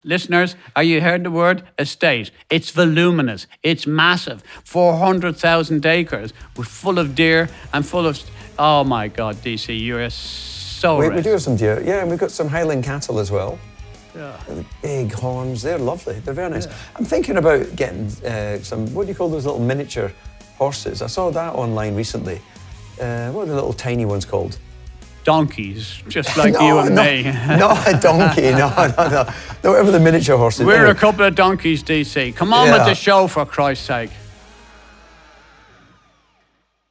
Listeners, are you heard the word estate? It's voluminous. It's massive. 400,000 acres. We're full of deer and full of... Oh my God, DC, you're so We rich. do have some deer, yeah, and we've got some Highland cattle as well. Yeah. The big horns, they're lovely, they're very nice. Yeah. I'm thinking about getting some, what do you call those little miniature horses? I saw that online recently. What are the little tiny ones called? Donkeys, just like you and me. Not a donkey, no. No, whatever the miniature horses. We're anyway. a couple of donkeys, DC. Come on with the show, for Christ's sake.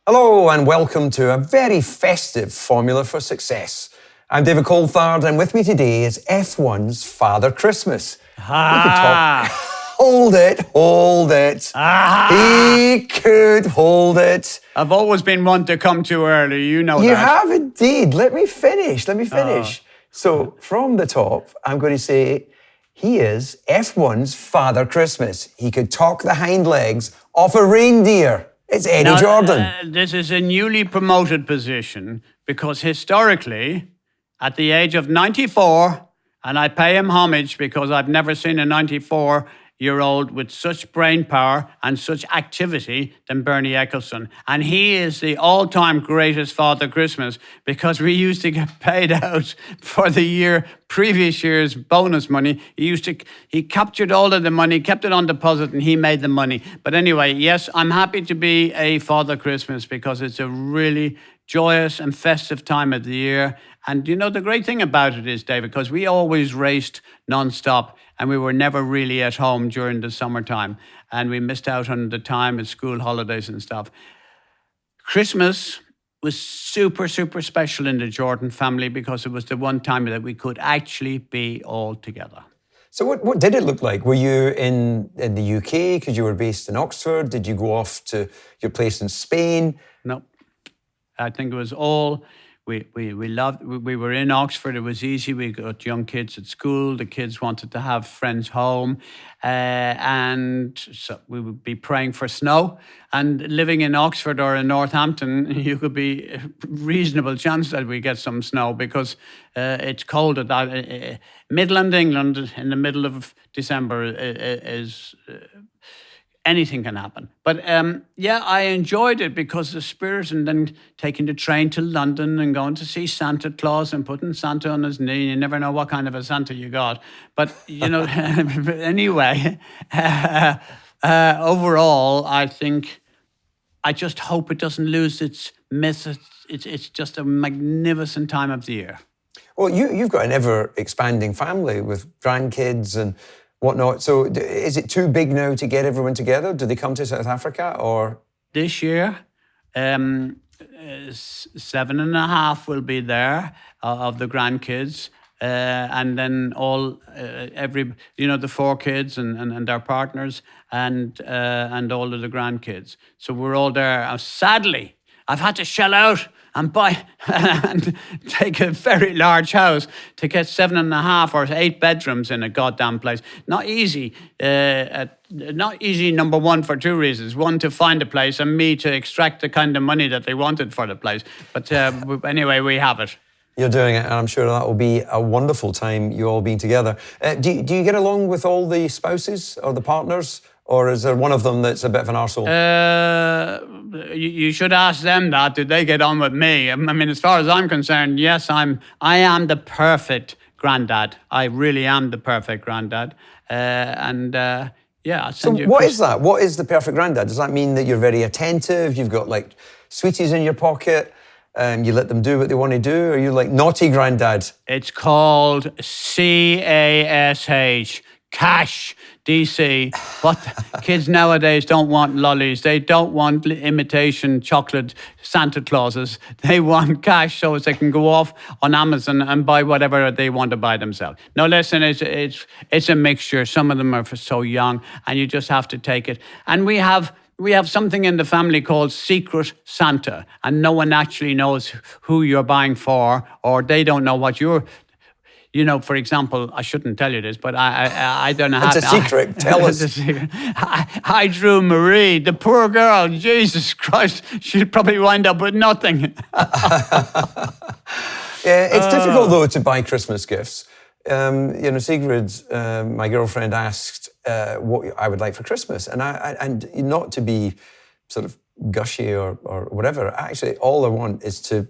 Hello and welcome to a very festive formula for success. I'm David Coulthard and with me today is F1's Father Christmas. Hold it. He could hold it. I've always been one to come too early, you know that. You have indeed. Let me finish. So from the top, I'm going to say he is F1's Father Christmas. He could talk the hind legs off a reindeer. It's Eddie Jordan. This is a newly promoted position because historically, at the age of 94, and I pay him homage because I've never seen a 94-year-old with such brain power and such activity than Bernie Ecclestone. And he is the all-time greatest Father Christmas because we used to get paid out for the previous year's bonus money. He captured all of the money, kept it on deposit, and he made the money. But anyway, yes, I'm happy to be a Father Christmas because it's a really joyous and festive time of the year. And you know, the great thing about it is, David, because we always raced non-stop and we were never really at home during the summertime and we missed out on the time at school holidays and stuff. Christmas was super, super special in the Jordan family because it was the one time that we could actually be all together. So what did it look like? Were you in the UK because you were based in Oxford? Did you go off to your place in Spain? No. I think it was all... We were in Oxford. It was easy. We got young kids at school. The kids wanted to have friends home. And so we would be praying for snow. And living in Oxford or in Northampton, you could be a reasonable chance that we get some snow because it's cold at that. Midland England in the middle of December is... anything can happen. But I enjoyed it because the spirit and then taking the train to London and going to see Santa Claus and putting Santa on his knee. You never know what kind of a Santa you got. But, you know, anyway, overall, I just hope it doesn't lose its myth. It's just a magnificent time of the year. Well, you've got an ever-expanding family with grandkids and whatnot. So is it too big now to get everyone together? Do they come to South Africa or? This year, 7.5 will be there of the grandkids. And then the 4 kids and their partners and all of the grandkids. So we're all there. Sadly, I've had to shell out and buy and take a very large house to get 7.5 or 8 bedrooms in a goddamn place. Not easy. Not easy, number one, for 2 reasons. One, to find a place, and me, to extract the kind of money that they wanted for the place. But anyway, we have it. You're doing it, and I'm sure that will be a wonderful time, you all being together. Do you get along with all the spouses or the partners? Or is there one of them that's a bit of an arsehole? You should ask them that. Did they get on with me? I mean, as far as I'm concerned, yes, I am the perfect granddad. I really am the perfect granddad. I'll send you. So what is that? What is the perfect granddad? Does that mean that you're very attentive? You've got like sweeties in your pocket? You let them do what they want to do? Or are you like naughty granddad? It's called CASH. Cash, DC. What kids nowadays don't want lollies. They don't want imitation chocolate Santa Clauses. They want cash so they can go off on Amazon and buy whatever they want to buy themselves. No, listen, it's a mixture. Some of them are so young, and you just have to take it. And we have something in the family called Secret Santa, and no one actually knows who you're buying for, or they don't know what you're. You know, for example, I shouldn't tell you this, but I don't know how. It's a secret. Tell us. I drew Marie, the poor girl. Jesus Christ, she'd probably wind up with nothing. Yeah, it's difficult though to buy Christmas gifts. Sigrid, my girlfriend, asked what I would like for Christmas, and not to be sort of gushy or whatever. Actually, all I want is to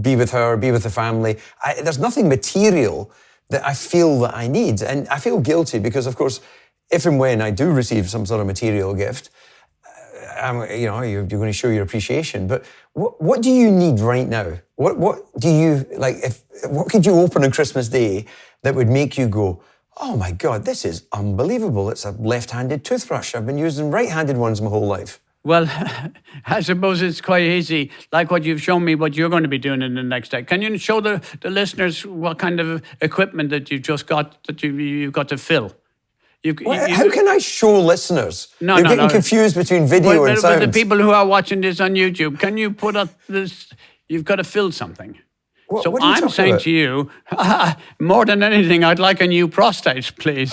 be with her, be with the family. There's nothing material that I feel that I need, and I feel guilty because, of course, if and when I do receive some sort of material gift, you're going to show your appreciation. But what do you need right now? What do you like? What could you open on Christmas Day that would make you go, oh my God, this is unbelievable? It's a left-handed toothbrush. I've been using right-handed ones my whole life. Well, I suppose it's quite easy, like what you've shown me, what you're going to be doing in the next day. Can you show the listeners what kind of equipment that you've just got, that you've got to fill? How can I show listeners? No, You're getting confused between video and sound. But the people who are watching this on YouTube, can you put up this? You've got to fill something. What So are you I'm talking saying about? to you, more than anything, I'd like a new prostate, please.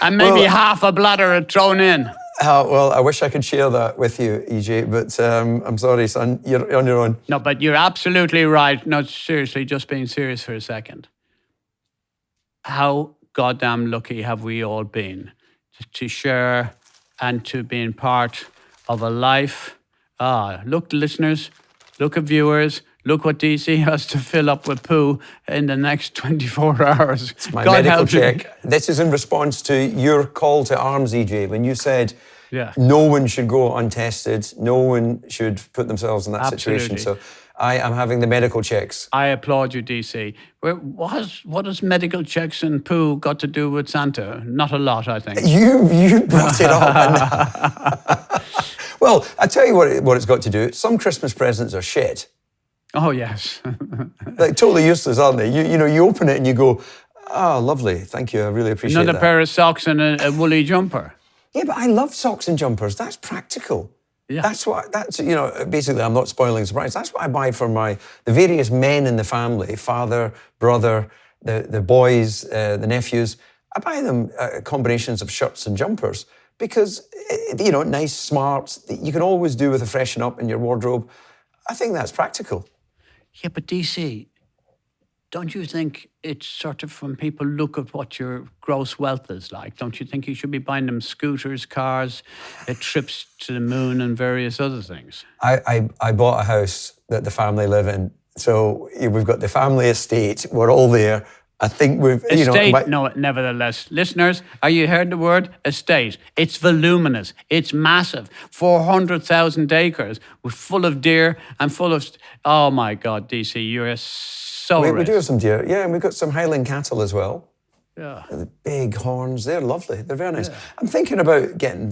And maybe half a bladder thrown in. Well, I wish I could share that with you, EJ, but I'm sorry, son, you're on your own. No, but you're absolutely right. No, seriously, just being serious for a second. How goddamn lucky have we all been to share and to being part of a life? Look, listeners, look at viewers, look what DC has to fill up with poo in the next 24 hours. It's my medical check. This is in response to your call to arms, EJ, when you said no one should go untested, no one should put themselves in that situation. So I am having the medical checks. I applaud you, DC. What has medical checks and poo got to do with Santa? Not a lot, I think. You brought it up. Well, I tell you what it's got to do. Some Christmas presents are shit. Oh, yes. Like totally useless, aren't they? You open it and you go, oh, lovely, thank you, I really appreciate that. Another pair of socks and a woolly jumper. Yeah, but I love socks and jumpers. That's practical. Yeah. Basically, I'm not spoiling the surprise. That's what I buy for the various men in the family, father, brother, the boys, the nephews. I buy them combinations of shirts and jumpers because, nice, smart, you can always do with a freshen up in your wardrobe. I think that's practical. Yeah, but DC, don't you think it's sort of when people look at what your gross wealth is like, don't you think you should be buying them scooters, cars, trips to the moon and various other things? I bought a house that the family live in. So we've got the family estate. We're all there. I think we've... Estate, no, nevertheless. Listeners, are you heard the word? Estate. It's voluminous. It's massive. 400,000 acres. We're full of deer and full of... Oh, my God, DC, you're so We rich. do have some deer. Yeah, and we've got some Highland cattle as well. Yeah. The big horns. They're lovely. They're very nice. Yeah. I'm thinking about getting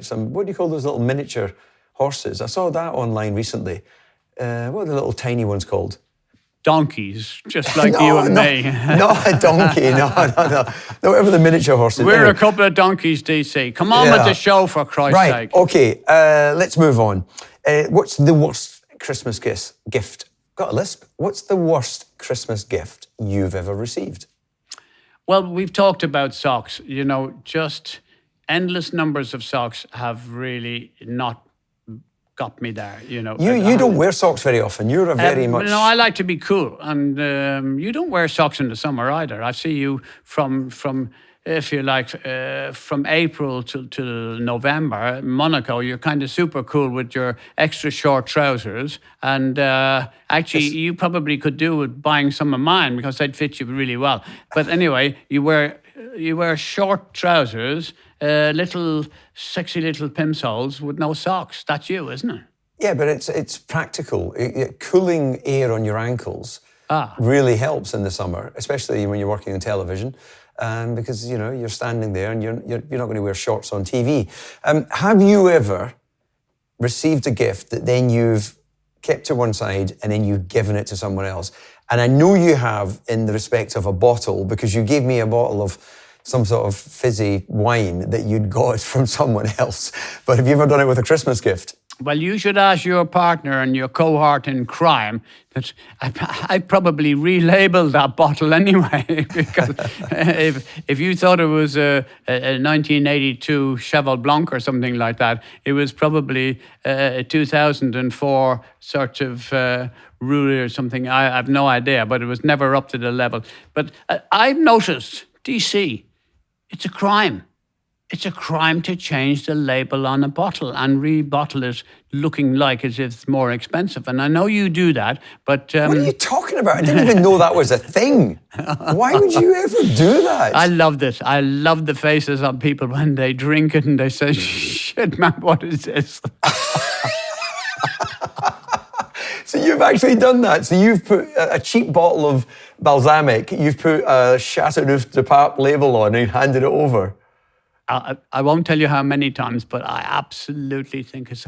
some... What do you call those little miniature horses? I saw that online recently. What are the little tiny ones called? Donkeys, just like you and me. Not a donkey, no. Whatever the miniature horses. We're a couple of donkeys, DC. Come on with the show, for Christ's sake. Okay, let's move on. What's the worst Christmas gift? Got a lisp. What's the worst Christmas gift you've ever received? Well, we've talked about socks. Just endless numbers of socks have really not got me there, You don't wear socks very often. You're a very much... No, I like to be cool. And you don't wear socks in the summer either. I see you from if you like, from April to November, Monaco, you're kind of super cool with your extra short trousers. And actually, you probably could do with buying some of mine because they'd fit you really well. But anyway, you wear short trousers, little sexy little pimsoles with no socks. That's you, isn't it? Yeah, but it's practical. Cooling air on your ankles really helps in the summer, especially when you're working on television, because you're standing there and you're not going to wear shorts on TV. Have you ever received a gift that then you've kept to one side and then you've given it to someone else? And I know you have in the respect of a bottle, because you gave me a bottle of some sort of fizzy wine that you'd got from someone else. But have you ever done it with a Christmas gift? Well, you should ask your partner and your cohort in crime that I'd probably relabel that bottle anyway, because if you thought it was a 1982 Cheval Blanc or something like that, it was probably a 2004 sort of Roux or something. I have no idea, but it was never up to the level. But I've noticed, DC, it's a crime. It's a crime to change the label on a bottle and rebottle it looking like as if it's more expensive. And I know you do that, but... what are you talking about? I didn't even know that was a thing. Why would you ever do that? I love this. I love the faces on people when they drink it and they say, shit, man, what is this? So you've actually done that. So you've put a cheap bottle of balsamic, you've put a Chateauneuf de Pape label on and handed it over. I won't tell you how many times, but I absolutely think it's...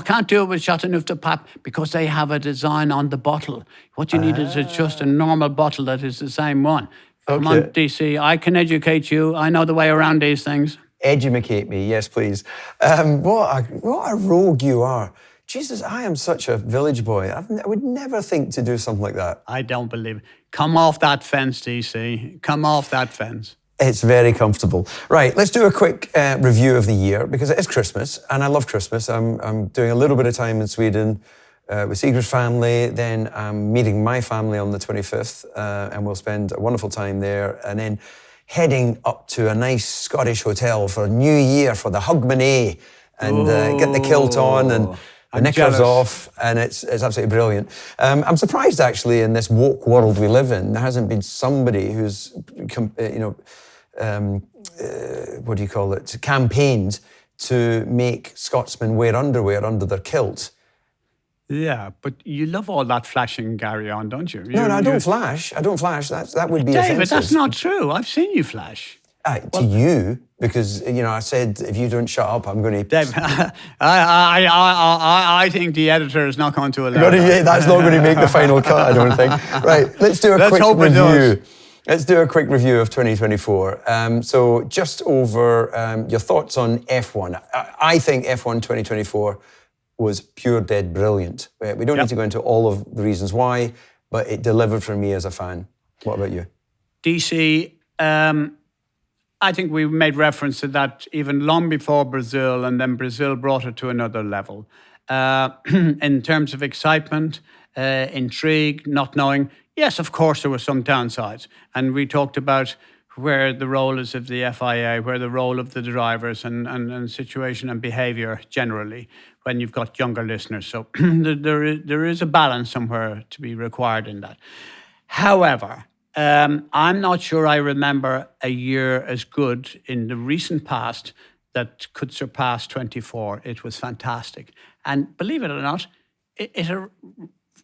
can't do it with Chateauneuf de Pape because they have a design on the bottle. What you need is just a normal bottle that is the same one. Come on, DC, I can educate you. I know the way around these things. Edumacate me, yes, please. What a rogue you are. Jesus, I am such a village boy. I would never think to do something like that. I don't believe it. Come off that fence, DC. Come off that fence. It's very comfortable. Right, let's do a quick review of the year because it is Christmas and I love Christmas. I'm doing a little bit of time in Sweden with Sigurd's family. Then I'm meeting my family on the 25th and we'll spend a wonderful time there. And then heading up to a nice Scottish hotel for New Year for the Hogmanay and get the kilt on and the knickers off, and it's absolutely brilliant. I'm surprised actually in this woke world we live in, there hasn't been somebody who's, what do you call it, campaigned to make Scotsmen wear underwear under their kilt. Yeah, but you love all that flashing, Gary, on, don't you? No, I don't flash. I don't flash. That would be offensive. David, that's not true. I've seen you flash. To you, because I said if you don't shut up, I'm going to. Dave, I think the editor is not going to allow that. That's not going to make the final cut, I don't think. Right, let's do a quick review. Let's do a quick review of 2024. So just over your thoughts on F1. I think F1 2024 was pure dead brilliant. We don't need to go into all of the reasons why, but it delivered for me as a fan. What about you? DC, I think we made reference to that even long before Brazil, and then Brazil brought it to another level. In terms of excitement, intrigue, not knowing, yes, of course, there were some downsides. And we talked about where the role is of the FIA, where the role of the drivers and situation and behaviour generally when you've got younger listeners. So there is a balance somewhere to be required in that. However, I'm not sure I remember a year as good in the recent past that could surpass 24. It was fantastic. And believe it or not, it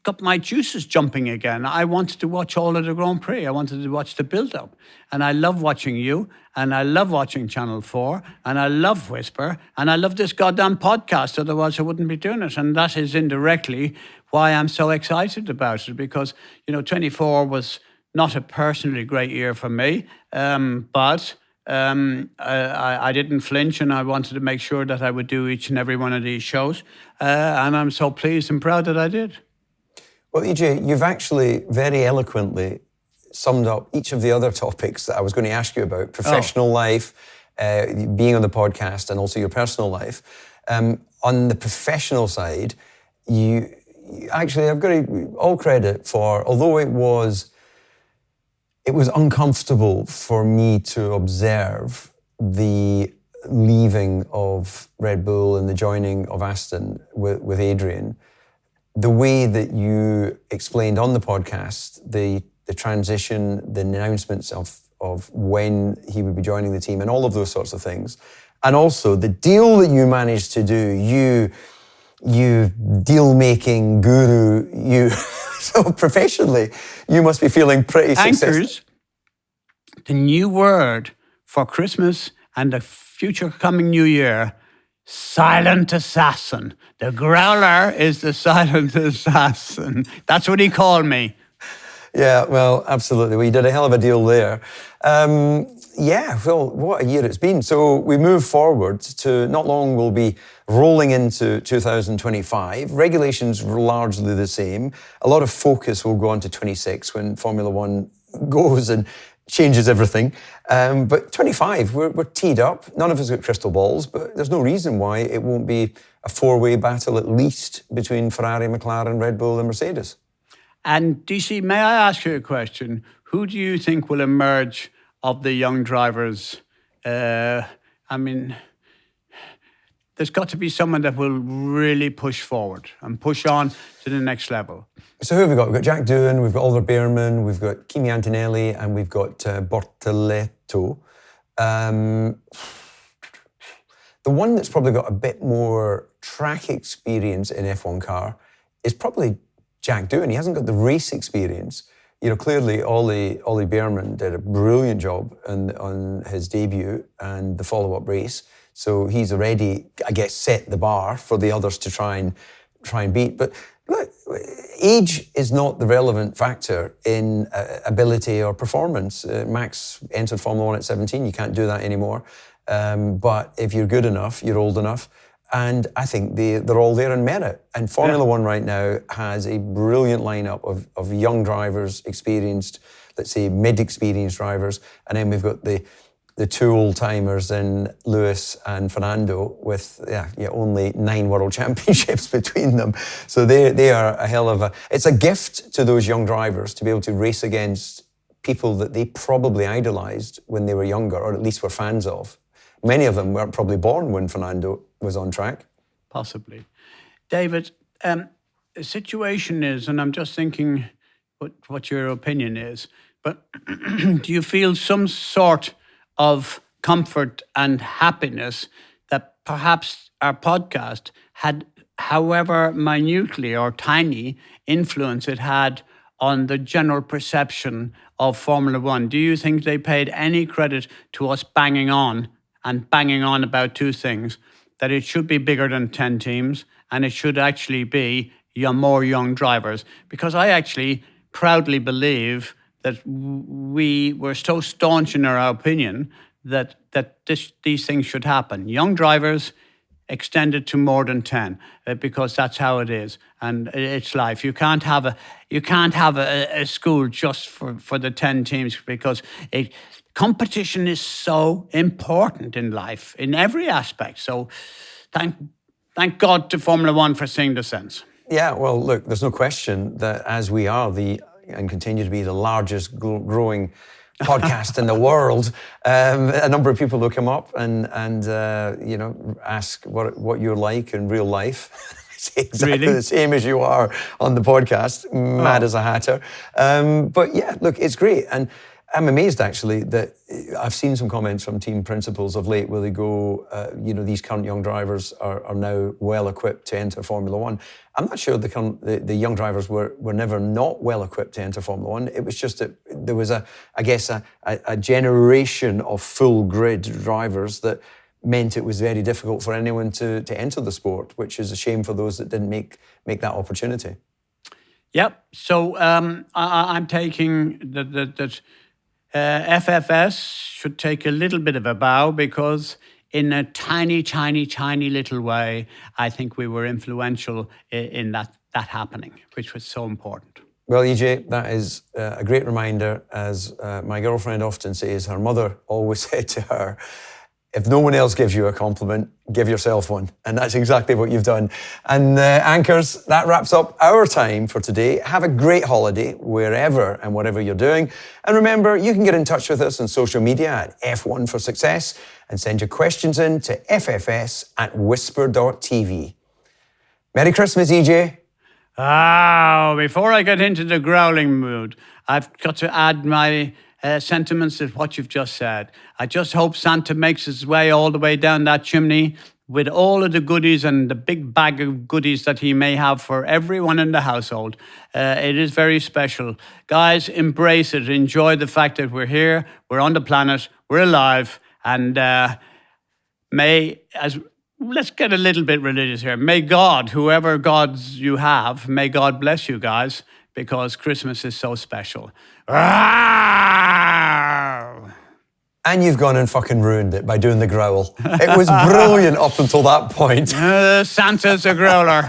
got my juices jumping again. I wanted to watch all of the Grand Prix. I wanted to watch the build-up. And I love watching you, and I love watching Channel 4, and I love Whisper, and I love this goddamn podcast, otherwise I wouldn't be doing it. And that is indirectly why I'm so excited about it, because, 24 was not a personally great year for me, but I didn't flinch, and I wanted to make sure that I would do each and every one of these shows. And I'm so pleased and proud that I did. Well, EJ, you've actually very eloquently summed up each of the other topics that I was going to ask you about. Professional life, being on the podcast, and also your personal life. On the professional side, you actually, I've got to all credit for, although it was uncomfortable for me to observe the leaving of Red Bull and the joining of Aston with Adrian. The way that you explained on the podcast, the transition, the announcements of when he would be joining the team and all of those sorts of things. And also the deal that you managed to do, you deal-making guru, so professionally, you must be feeling pretty successful. Anchors, the new word for Christmas and the future coming New Year, silent assassin. The growler is the silent assassin. That's what he called me. Yeah, well, absolutely. We did a hell of a deal there. Yeah, well, what a year it's been. So we move forward to not long we'll be rolling into 2025. Regulations are largely the same. A lot of focus will go on to 26 when Formula One goes and changes everything. But 25, we're teed up. None of us got crystal balls, but there's no reason why it won't be a four-way battle at least between Ferrari, McLaren, Red Bull and Mercedes. And DC, may I ask you a question? Who do you think will emerge of the young drivers? I mean, there's got to be someone that will really push forward and push on to the next level. So who have we got? We've got Jack Doohan, we've got Oliver Bearman, we've got Kimi Antonelli, and we've got Bortoleto. The one that's probably got a bit more track experience in F1 car is probably Jack Doohan. He hasn't got the race experience. You know, clearly Ollie Bearman did a brilliant job on his debut and the follow-up race. So he's already, I guess, set the bar for the others to try and beat. But look, age is not the relevant factor in ability or performance. Max entered Formula One at 17. You can't do that anymore. But if you're good enough, you're old enough. And I think they're all there in merit. And Formula One right now has a brilliant lineup of young drivers, experienced, let's say mid-experienced drivers. And then we've got the two old-timers in Lewis and Fernando with only 9 world championships between them. So they are a hell of a... It's a gift to those young drivers to be able to race against people that they probably idolised when they were younger, or at least were fans of. Many of them weren't probably born when Fernando was on track. Possibly. David, the situation is, and I'm just thinking what your opinion is, but do you feel some sort of comfort and happiness that perhaps our podcast had, however minutely or tiny influence it had on the general perception of Formula One? Do you think they paid any credit to us banging on about two things? That it should be bigger than 10 teams and it should actually be more young drivers. Because I actually proudly believe that we were so staunch in our opinion that these things should happen. Young drivers extended to more than 10 because that's how it is. And it's life. You can't have a school just for the 10 teams because competition is so important in life, in every aspect. So thank God to Formula One for seeing the sense. Yeah, well, look, there's no question that as we are and continue to be the largest growing podcast in the world, a number of people will come up and ask what you're like in real life. It's exactly the same as you are on the podcast, mad as a hatter. But yeah, look, it's great. And I'm amazed, actually, that I've seen some comments from team principals of late where they go, these current young drivers are now well-equipped to enter Formula One. I'm not sure the young drivers were never not well-equipped to enter Formula One. It was just that there was, a generation of full-grid drivers that meant it was very difficult for anyone to enter the sport, which is a shame for those that didn't make that opportunity. Yep. So I'm taking that FFS should take a little bit of a bow because in a tiny, tiny, tiny little way, I think we were influential in that happening, which was so important. Well, EJ, that is a great reminder. As my girlfriend often says, her mother always said to her, if no one else gives you a compliment, give yourself one. And that's exactly what you've done. And anchors, that wraps up our time for today. Have a great holiday wherever and whatever you're doing. And remember, you can get in touch with us on social media at F1 for Success and send your questions in to ffs@whisper.tv. Merry Christmas, EJ. Before I get into the growling mood, I've got to add my sentiments to what you've just said. I just hope Santa makes his way all the way down that chimney with all of the goodies and the big bag of goodies that he may have for everyone in the household. It is very special. Guys, embrace it. Enjoy the fact that we're here, we're on the planet, we're alive, and let's get a little bit religious here. May God, whoever gods you have, may God bless you guys, because Christmas is so special. Rawr! And you've gone and fucking ruined it by doing the growl. It was brilliant up until that point. Santa's a growler.